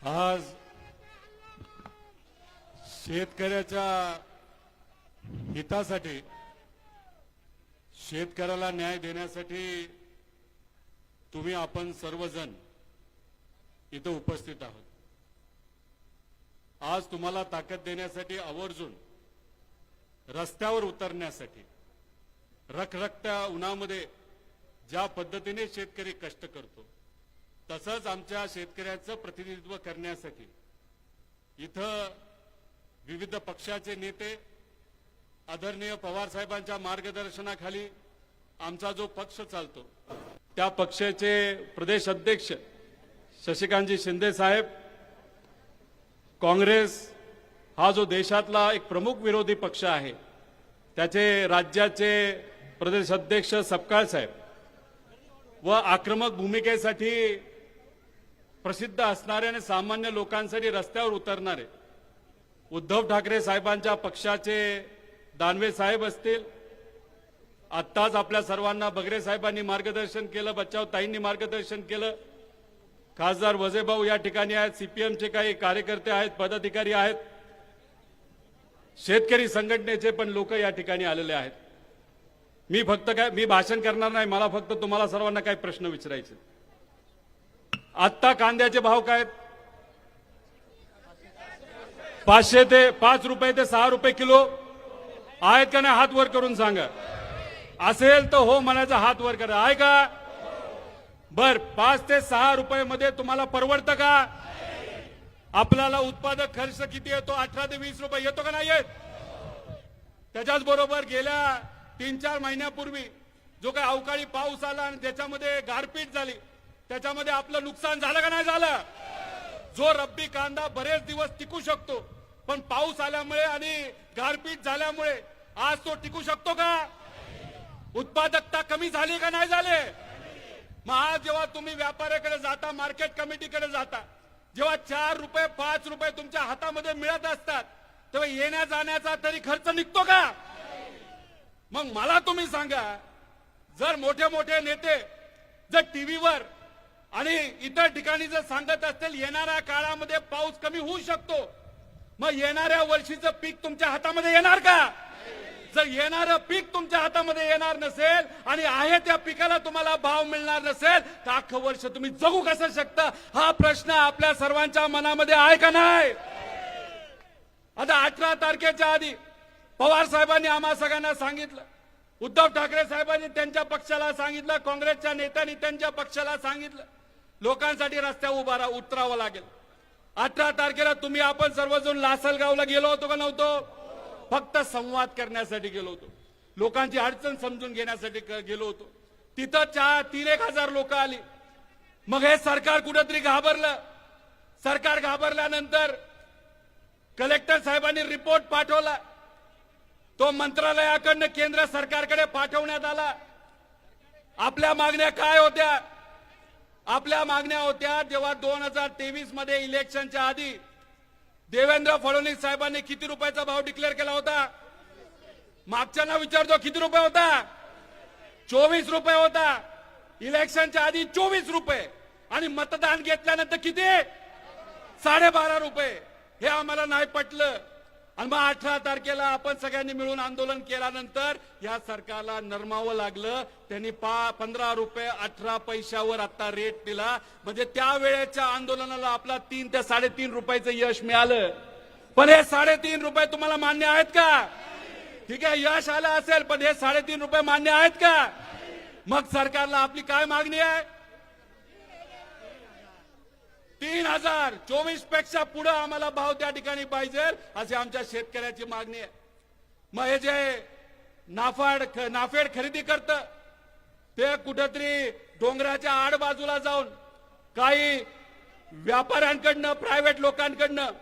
आज शेतकऱ्याच्या हितासाठी, शेतकऱ्याला न्याय देण्यासाठी तुम्ही आपण सर्वजण इथं उपस्थित आहोत। आज तुम्हाला ताकद देण्यासाठी, आवर्जून रस्त्यावर उतरण्यासाठी, रखरखत्या उन्हामध्ये ज्या पद्धतीने शेतकरी कष्ट करतो तसंच आमच्या शेतकऱ्याचं प्रतिनिधित्व करण्यासाठी इथं विविध पक्षाचे नेते, आदरणीय पवार साहेबांच्या मार्गदर्शनाखाली आमचा जो पक्ष चालतो त्या पक्षाचे प्रदेश अध्यक्ष शशिकांतजी शिंदे साहेब, काँग्रेस हा जो देशातला एक प्रमुख विरोधी पक्ष आहे त्याचे राज्याचे प्रदेश अध्यक्ष सपकाळ साहेब व आक्रमक भूमिकेसाठी प्रसिद्ध असणारे आणि सामान्य लोकांसाठी रस्त्यावर उतरणारे उद्धव ठाकरे साहेबांच्या पक्षाचे दानवे साहेब असतील, आत्ताच आपल्या सर्वांना बगरे साहेबांनी मार्गदर्शन केलं, बच्चाव ताईंनी मार्गदर्शन केलं, खासदार वजेभाऊ या ठिकाणी आहेत, सीपीएमचे काही कार्यकर्ते आहेत, पदाधिकारी आहेत, शेतकरी संघटनेचे पण लोक या ठिकाणी आलेले आहेत। मी भाषण करणार नाही, मला फक्त तुम्हाला सर्वांना काही प्रश्न विचारायचे। आत्ता कांद्याचे भाव काय आहेत? 5 रुपये ते 6 रुपये किलो आहेत का नाही? हात वर करून सांगा। असेल तर हो म्हणायचा, हात वर करा। आहे का? बर, 5 ते 6 रुपये मध्ये तुम्हाला परवडतं का? आपल्याला उत्पादक खर्च किती येतो? 18 ते 20 रुपये येतो का नाही येत? त्याच्याच बरोबर गेल्या 3-4 महिन्यापूर्वी जो काही अवकाळी पाऊस आला आणि त्याच्यामध्ये गारपीट झाली, त्याच्यामध्ये आपलं नुकसान झालं का नाही झालं? जो रब्बी कांदा बरेच दिवस टिकू शकतो, पण पाऊस आल्यामुळे आणि गारपीट झाल्यामुळे आज तो टिकू शकतो का? उत्पादकता कमी झाली का नाही झाली? मग आज जेव्हा तुम्ही व्यापाऱ्याकडे जाता, मार्केट कमिटीकडे जाता, जेव्हा 4 रुपये 5 रुपये तुमच्या हातामध्ये मिळत असतात तेव्हा येण्या जाण्याचा तरी खर्च निघतो का? मग मला तुम्ही सांगा, जर मोठे मोठे नेते जर टीव्हीवर आणि इतर ठिकाणी जर सांगत असतील येणाऱ्या काळामध्ये पाऊस कमी होऊ शकतो, मग येणाऱ्या वर्षीचं पीक तुमच्या हातामध्ये येणार का? जर येणारं पीक तुमच्या हातामध्ये येणार नसेल आणि आहे त्या पिकाला तुम्हाला भाव मिळणार नसेल तर अख्खं वर्ष तुम्ही जगू कसं शकता? हा प्रश्न आपल्या सर्वांच्या मनामध्ये आहे का नाही? आता 18 तारखेच्या आधी पवार साहेबांनी आम्हा सगळ्यांना सांगितलं, उद्धव ठाकरे साहेबांनी त्यांच्या पक्षाला सांगितलं, काँग्रेसच्या नेत्यांनी त्यांच्या पक्षाला सांगितलं, लोकांसाठी रस्त्यावर उतरावं लागेल। 18 तारखेला तुम्ही आपण सर्वजण लासलगावला गेलो होतो का नव्हतो? फक्त संवाद करण्यासाठी गेलो होतो, लोकांची अडचण समजून घेण्यासाठी गेलो होतो। तिथं 3-1 हजार लोक आली। मग हे सरकार कुठेतरी घाबरलं। सरकार घाबरल्यानंतर कलेक्टर साहेबांनी रिपोर्ट पाठवला, तो मंत्रालयाकडनं केंद्र सरकारकडे पाठवण्यात आला। आपल्या मागण्या काय होत्या? आपल्या मागण्या होत्या, जेव्हा 2023 मध्ये इलेक्शनच्या आधी देवेंद्र फडणवीस साहेबांनी किती रुपयाचा भाव डिक्लेअर केला होता? मागच्यांना विचारतो, किती रुपये होता? 24 रुपये होता। इलेक्शनच्या आधी 24 रुपये आणि मतदान घेतल्यानंतर किती? 12.5 रुपये। हे आम्हाला नाही पटलं आणि मग 18 तारखेला आपण सगळ्यांनी मिळून आंदोलन केल्यानंतर या सरकारला नरमावं लागलं। त्यांनी 15 रुपये 18 पैशावर आता रेट दिला, म्हणजे त्यावेळेच्या आंदोलनाला आपला 3 ते 3.5 रुपयाचं यश मिळालं। पण हे 3.5 रुपये तुम्हाला मान्य आहेत का? ठीक आहे, यश आलं असेल, पण हे 3.5 रुपये मान्य आहेत का? मग सरकारला आपली काय मागणी आहे? 3000 24 पेक्षा पुढे आम्हाला भाव त्या ठिकाणी पाहिजे, अशी आमच्या शेतकऱ्याची मागणी आहे। मग हे जे नाफेड खरेदी करतं ते कुठेतरी डोंगराच्या आडबाजूला जाऊन काही व्यापाऱ्यांकडनं, प्रायव्हेट लोकांकडनं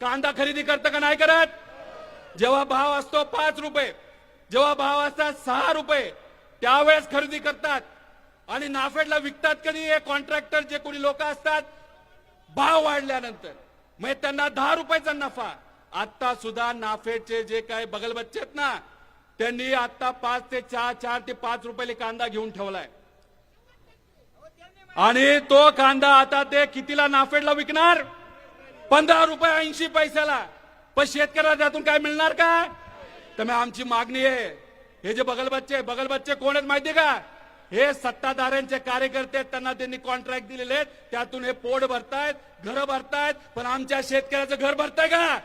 कांदा खरेदी करतं का नाही करत? जेव्हा भाव असतो 5 रुपये, जेव्हा भाव असतात 6 रुपये, त्यावेळेस खरेदी करतात आणि नाफेडला विकतात कधी? हे कॉन्ट्रॅक्टर जे कोणी लोक असतात, भाव वाढल्यानंतर मग त्यांना 10 रुपयाचा नफा। आता सुद्धा नाफेडचे जे काही बगलबच्चे आहेत ना, त्यांनी आता 4 ते 5 रुपयाला कांदा घेऊन ठेवलाय आणि तो कांदा आता ते कितीला नाफेडला विकणार? ₹15.80 पण शेतकऱ्याला त्यातून काय मिळणार का? तर मग आमची मागणी आहे, हे जे बगलबच्चे कोण आहेत माहितीये का? हे सत्ताधाऱ्यांचे कार्यकर्ते आहेत, त्यांना त्यांनी कॉन्ट्रॅक्ट दिलेले आहेत, त्यातून हे पोट भरतायत, घर भरतायत, पण आमच्या शेतकऱ्याचं घर भरताय का?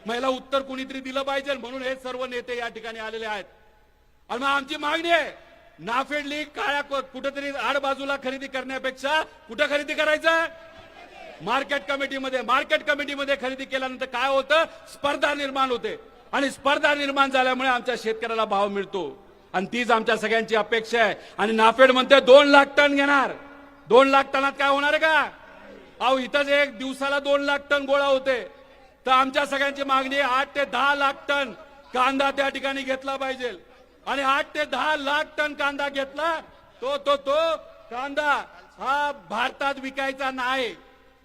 मला उत्तर कुणीतरी दिलं पाहिजे, म्हणून हे सर्व नेते या ठिकाणी आलेले आहेत. आणि मग आमची मागणी आहे, नाफेड लीग काळ्या कुठेतरी आड बाजूला खरेदी करण्यापेक्षा कुठं खरेदी करायचं? मार्केट कमिटीमध्ये खरेदी केल्यानंतर काय होतं? स्पर्धा निर्माण होते, आणि स्पर्धा निर्माण झाल्यामुळे आमच्या शेतकऱ्याला भाव मिळतो, आणि तीच आमच्या सगळ्यांची अपेक्षा आहे. आणि नाफेड म्हणते 2 लाख टन घेणार. 2 लाख टनात काय होणार आहे का? अहो इथंच एक दिवसाला 2 लाख टन गोळा होते. तर आमच्या सगळ्यांची मागणी आहे 8 ते 10 लाख टन कांदा त्या ठिकाणी घेतला पाहिजे. आणि 8 ते 10 लाख टन कांदा घेतला तो कांदा हा भारतात विकायचा नाही,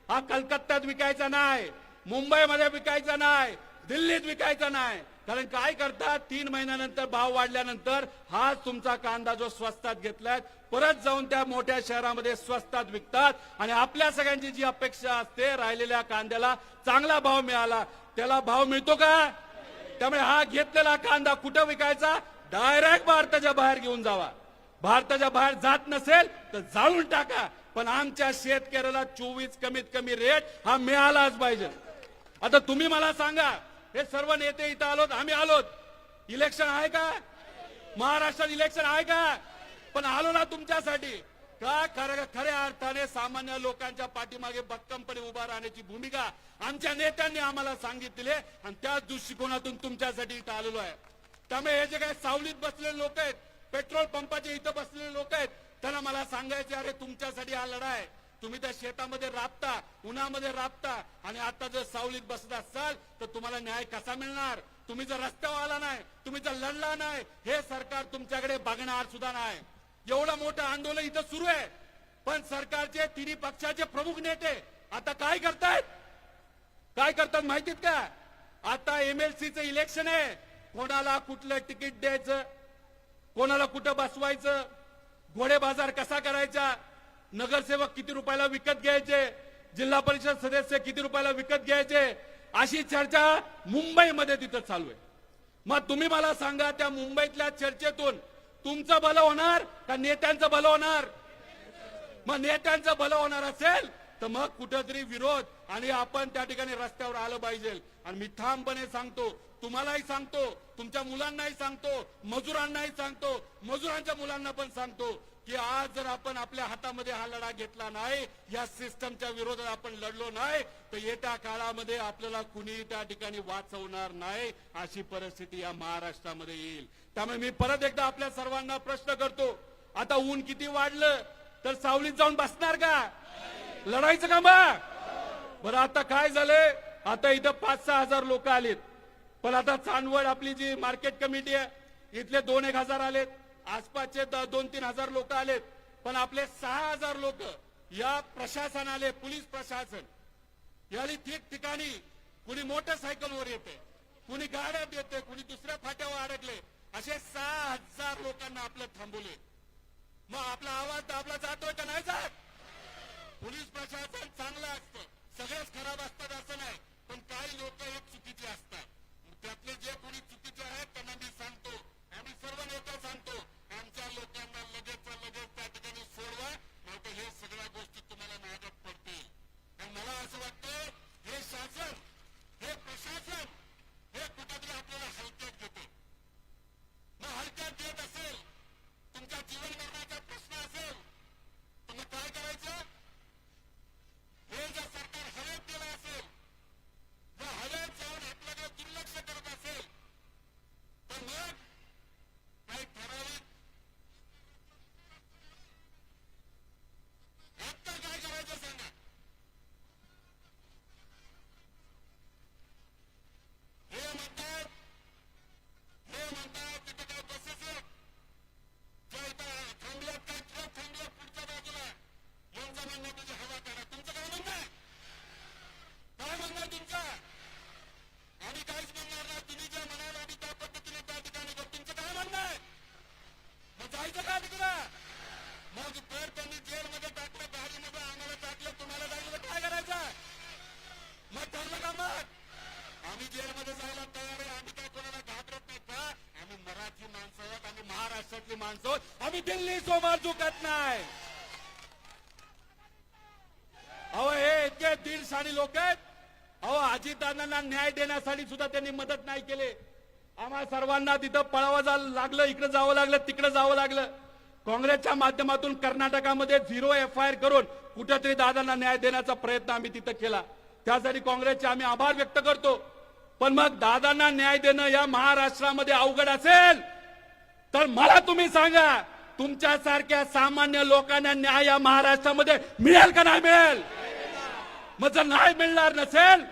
हा कलकत्त्यात विकायचा नाही, मुंबईमध्ये विकायचा नाही, दिल्लीत विकायचा नाही. कारण काय करतात, 3 महिन्यानंतर भाव वाढल्यानंतर हा तुमचा कांदा जो स्वस्तात घेतलाय परत जाऊन त्या मोठ्या शहरामध्ये स्वस्तात विकतात. आणि आपल्या सगळ्यांची जी अपेक्षा असते राहिलेल्या कांद्याला चांगला भाव मिळाला, त्याला भाव मिळतो का? त्यामुळे हा घेतलेला कांदा कुठं विकायचा? डायरेक्ट भारताच्या बाहेर घेऊन जावा. भारताच्या बाहेर जात नसेल तर जाळून टाका, पण आमच्या शेतकऱ्याला 24 कमीत कमी रेट हा मिळालाच पाहिजे. आता तुम्ही मला सांगा, हे सर्व नेते इथं आलोत, आम्ही आलोत, इलेक्शन आहे का? महाराष्ट्रात इलेक्शन आहे का? पण आलो ना तुमच्यासाठी का? खऱ्या अर्थाने सामान्य लोकांच्या पाठीमागे भक्कमपणे उभा राहण्याची भूमिका आमच्या नेत्यांनी आम्हाला सांगितली, आणि त्याच दृष्टिकोनातून तुमच्यासाठी इथं आलेलो आहे. त्यामुळे हे जे काही सावलीत बसलेले लोक आहेत, पेट्रोल पंपाचे इथं बसलेले लोक आहेत, त्यांना मला सांगायचे, अरे तुमच्यासाठी हा लढा आहे. तुम्ही त्या शेतामध्ये राबता, उन्हामध्ये राबता, आणि आता जर सावलीत बसत असाल तर तुम्हाला न्याय कसा मिळणार? तुम्ही जर रस्त्यावर आला नाही, तुम्ही जर लढला नाही, हे सरकार तुमच्याकडे बघणार सुद्धा नाही. एवढं मोठं आंदोलन इथं सुरू आहे, पण सरकारचे तिन्ही पक्षाचे प्रमुख नेते आता काय करतात माहितीत का? आता MLCचं इलेक्शन आहे, कोणाला कुठलं तिकीट द्यायचं, कोणाला कुठं बसवायचं, घोडे बाजार कसा करायचा, नगरसेवक किती रुपयाला विकत घ्यायचे, जिल्हा परिषद सदस्य किती रुपयाला विकत घ्यायचे, अशी चर्चा मुंबईमध्ये तिथं चालू आहे. मग तुम्ही मला सांगा, त्या मुंबईतल्या चर्चेतून तुमचं भलं होणार का नेत्यांचं भलं होणार? मग नेत्यांचं भलं होणार असेल तर मग कुठेतरी विरोध आणि आपण त्या ठिकाणी रस्त्यावर आलं पाहिजे. आणि मी ठामपणे सांगतो, तुम्हालाही सांगतो, तुमच्या मुलांनाही सांगतो, मजुरांनाही सांगतो, मजुरांच्या मुलांना पण सांगतो की आज जर आपण आपल्या हातामध्ये हा लढा घेतला नाही, या सिस्टमच्या विरोधात आपण लढलो नाही, तर येत्या काळामध्ये आपल्याला कुणी त्या ठिकाणी वाचवणार नाही, अशी परिस्थिती या महाराष्ट्रामध्ये येईल. त्यामुळे मी परत एकदा आपल्या सर्वांना प्रश्न करतो, आता ऊन किती वाढलं तर सावलीत जाऊन बसणार का? लढायचं का मग? बरं आता काय झालंय, आता इथं 5-6 हजार लोक आलेत, पण आता चांदवड आपली जी मार्केट कमिटी आहे इथले 2-1 हजार आलेत, आसपासचे 2-3 हजार लोक आलेत, पण आपले 6 हजार लोक या प्रशासन आले, पोलीस प्रशासन याली ठिकठिकाणी, कुणी मोटरसायकलवर येते, कुणी गाड्यात येते, कुणी दुसऱ्या फाट्यावर अडकले, असे 6 हजार लोकांना आपलं थांबवले. मग आपला आवाज दाबला जातोय का नाही जात? पोलीस प्रशासन चांगलं असतं, सगळेच खराब असतात असं नाही, पण काही लोक हे चुकीचे असतात. त्यातले जे कोणी चुकीचे आहेत त्यांना मी सांगतो, आम्ही सर्व नेते सांगतो, आमच्या लोकांना लगेच त्या ठिकाणी सोडवा, नाहीतर हे सगळ्या गोष्टी तुम्हाला मागत पडतील. आणि मला असं वाटतं हे शासन, हे प्रशासन हे कुठेतरी आपल्याला हलक्यात घेते. मग हलक्यात घेत असेल, तुमच्या जीवन मरणाचा प्रश्न असेल तर मग काय करायचं? हे जर सरकार हवेत गेलं असेल, जर हवेत जाऊन आपल्याकडे दुर्लक्ष करत असेल, तर मग काही ठराविक आता काय करायचं सांगा? हे म्हणतात तिथे काय बसेस ज्या इथं माणसं आहोत. आम्ही दिल्ली समोर झुकत नाही. अहो हे इतके दीडशाणी लोक आहेत. अहो अजितदादांना न्याय देण्यासाठी सुद्धा त्यांनी मदत नाही केली. आम्हा सर्वांना तिथं पळावं लागलं, इकडे जावं लागलं, तिकडे जावं लागलं. काँग्रेसच्या माध्यमातून कर्नाटकामध्ये 0 FIR करून कुठेतरी दादांना न्याय देण्याचा प्रयत्न आम्ही तिथं केला. त्यासाठी काँग्रेसचे आम्ही आभार व्यक्त करतो. पण मग दादांना न्याय देणं या महाराष्ट्रामध्ये अवघड असेल तर मला तुम्ही सांगा, तुमच्यासारख्या सामान्य लोकांना न्याय या महाराष्ट्रामध्ये मिळेल का नाही मिळेल? मग जर नाही मिळणार नसेल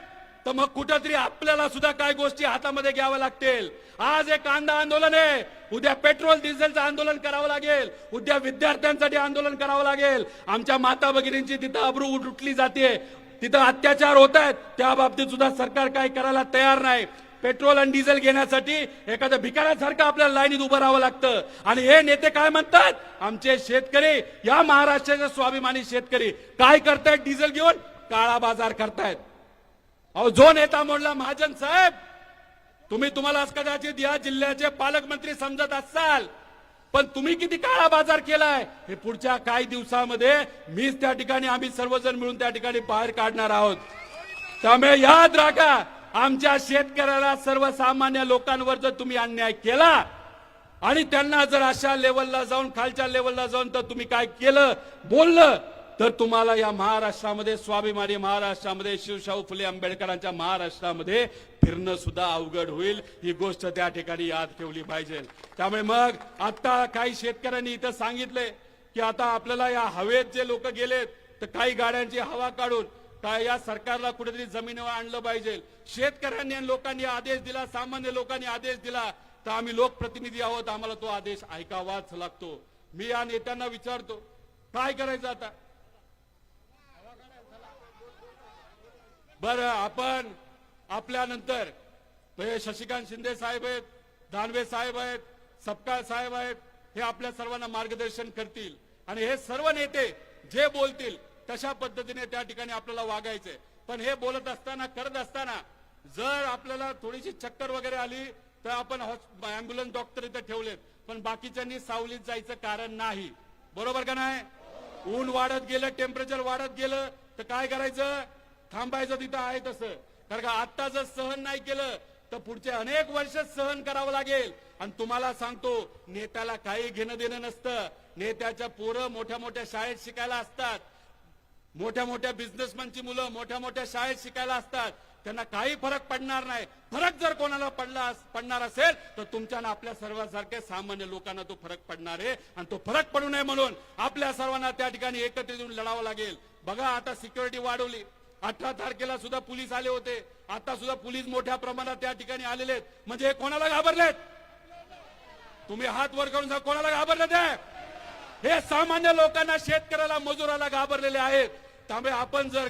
तर मग कुठेतरी आपल्याला सुद्धा काही गोष्टी हातामध्ये घ्याव्या लागतील. आज एक कांदा आंदोलन आहे, उद्या पेट्रोल डिझेलचं आंदोलन करावं लागेल, उद्या विद्यार्थ्यांसाठी आंदोलन करावं लागेल. आमच्या माता भगिनींची तिथं अब्रू उठली जाते, तिथं अत्याचार होत आहेत, त्या बाबतीत सुद्धा सरकार काही करायला तयार नाही. पेट्रोल आणि डिझेल घेण्यासाठी एखाद्या भिकाऱ्यासारखं आपल्याला लाईनीत उभं राहावं लागतं. आणि हे नेते काय म्हणतात, आमचे शेतकरी, या महाराष्ट्राचे स्वाभिमानी शेतकरी काय करतायत, डिझेल घेऊन काळा बाजार करतायत. अहो जो नेता म्हणला महाजन साहेब, तुम्हाला कदाचित या जिल्ह्याचे पालकमंत्री समजत असाल, पण तुम्ही किती काळा बाजार केलाय हे पुढच्या काही दिवसामध्ये मीच त्या ठिकाणी, आम्ही सर्वजण मिळून त्या ठिकाणी बाहेर काढणार आहोत. त्यामुळे याद राखा, आमच्या शेतकऱ्याला, सर्वसामान्य लोकांवर जर तुम्ही अन्याय केला आणि त्यांना जर अशा लेवलला जाऊन, खालच्या लेवलला जाऊन तर तुम्ही काय केलं, बोललं, तर तुम्हाला या महाराष्ट्रामध्ये, स्वाभिमानी महाराष्ट्रामध्ये, शिवशाहू फुले आंबेडकरांच्या महाराष्ट्रामध्ये फिरणं सुद्धा अवघड होईल. ही गोष्ट त्या ठिकाणी याद ठेवली पाहिजे. त्यामुळे मग आता काही शेतकऱ्यांनी इथं सांगितलंय की आता आपल्याला या हवेत जे लोक गेलेत तर काही गाड्यांची हवा काढून काय या सरकारला कुठेतरी जमिनीवर आणलं पाहिजे. शेतकऱ्यांनी आणि लोकांनी आदेश दिला, सामान्य लोकांनी आदेश दिला, तर आम्ही लोकप्रतिनिधी आहोत, आम्हाला तो आदेश ऐकावाच लागतो. मी या नेत्यांना विचारतो, काय करायचं आता? बरं, आपण आपल्यानंतर शशिकांत शिंदे साहेब आहेत, दानवे साहेब आहेत, सपकाळ साहेब आहेत, हे आपल्या सर्वांना मार्गदर्शन करतील. आणि हे सर्व नेते जे बोलतील तशा पद्धतीने त्या ठिकाणी आपल्याला वागायचंय. पण हे बोलत असताना, करत असताना जर आपल्याला थोडीशी चक्कर वगैरे आली तर आपण अँब्युलन्स डॉक्टर इथे ठेवलेत, पण बाकीच्यांनी सावलीत जायचं कारण नाही. बरोबर का नाही? ऊन वाढत गेलं, टेम्परेचर वाढत गेलं तर काय करायचं? थांबायचं तिथं आहे तसं. कारण का आता जर सहन नाही केलं तर पुढचे अनेक वर्ष सहन करावं लागेल. आणि तुम्हाला सांगतो, नेत्याला काही घेणं देणं नसतं. नेत्याच्या पोरं मोठ्या मोठ्या शाळेत शिकायला असतात, मोठ्या मोठ्या बिझनेसमॅनची मुलं मोठ्या मोठ्या शाळेत शिकायला असतात, त्यांना काही फरक पडणार नाही. फरक जर कोणाला पडणार असेल तर तुमच्या ना आपल्या सर्वांसारख्या सामान्य लोकांना तो फरक पडणार आहे. आणि तो फरक पडू नये म्हणून आपल्या सर्वांना त्या ठिकाणी एकत्रित येऊन लढावं लागेल. बघा, आता सिक्युरिटी वाढवली. 18 तारखेला सुद्धा पोलीस आले होते, आता सुद्धा पोलीस मोठ्या प्रमाणात त्या ठिकाणी आलेले आहेत. म्हणजे कोणाला घाबरलेत? तुम्ही हात वर करून सांगा, कोणाला घाबरलेत? हे सामान्य लोकांना, शेतकऱ्याला, मजुराला घाबरलेले आहेत. त्यामुळे आपण जर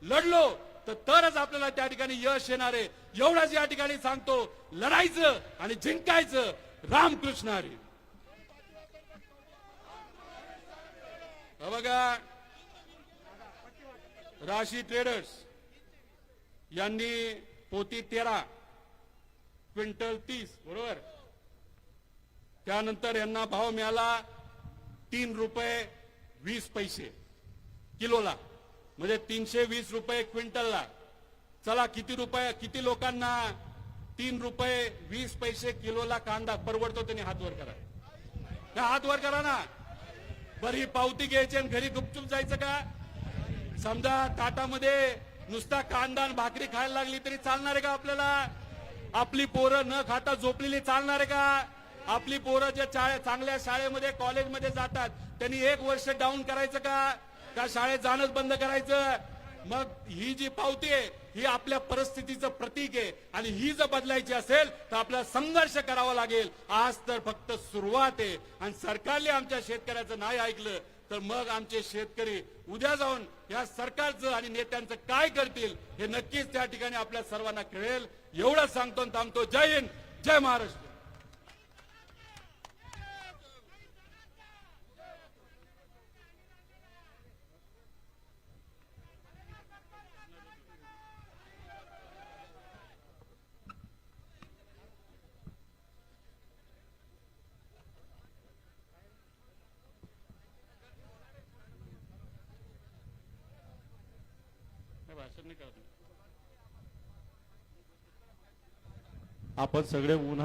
लढलो तर तरच आपल्याला त्या ठिकाणी यश येणार आहे. एवढंच या ठिकाणी सांगतो, लढायचं आणि जिंकायचं. रामकृष्ण हरी. बघा, राशी ट्रेडर्स यांनी पोती 13, क्विंटल 30, बरोबर. त्यानंतर यांना भाव मिळाला ₹3.20 किलोला, म्हणजे 320 रुपये क्विंटलला. चला, किती लोकांना ₹3.20 किलोला कांदा परवडतो? त्यांनी हात वर करा. हात वर करा ना. बरी पावती घ्यायची आणि घरी गुपचूप जायचं का? समजा ताटामध्ये नुसता कांदा आणि भाकरी खायला लागली तरी चालणार आहे का आपल्याला? आपली पोरं न खाता झोपलेली चालणार आहे का? आपली पोरं जे चांगल्या शाळेमध्ये, कॉलेजमध्ये जातात त्यांनी 1 वर्ष डाऊन करायचं का शाळेत जाणंच बंद करायचं? मग ही जी पावती आहे ही आपल्या परिस्थितीचं प्रतीक आहे. आणि ही जर बदलायची असेल तर आपल्याला संघर्ष करावा लागेल. आज तर फक्त सुरुवात आहे. आणि सरकारने आमच्या शेतकऱ्याचं नाही ऐकलं तर मग आमचे शेतकरी उद्या जाऊन या सरकारचं आणि नेत्यांचं काय करतील हे नक्कीच त्या ठिकाणी आपल्या सर्वांना कळेल. एवढं सांगतो आणि थांबतो. जय हिंद, जय महाराष्ट्र. काय भाषण नाही करत. आपण सगळे उन्हा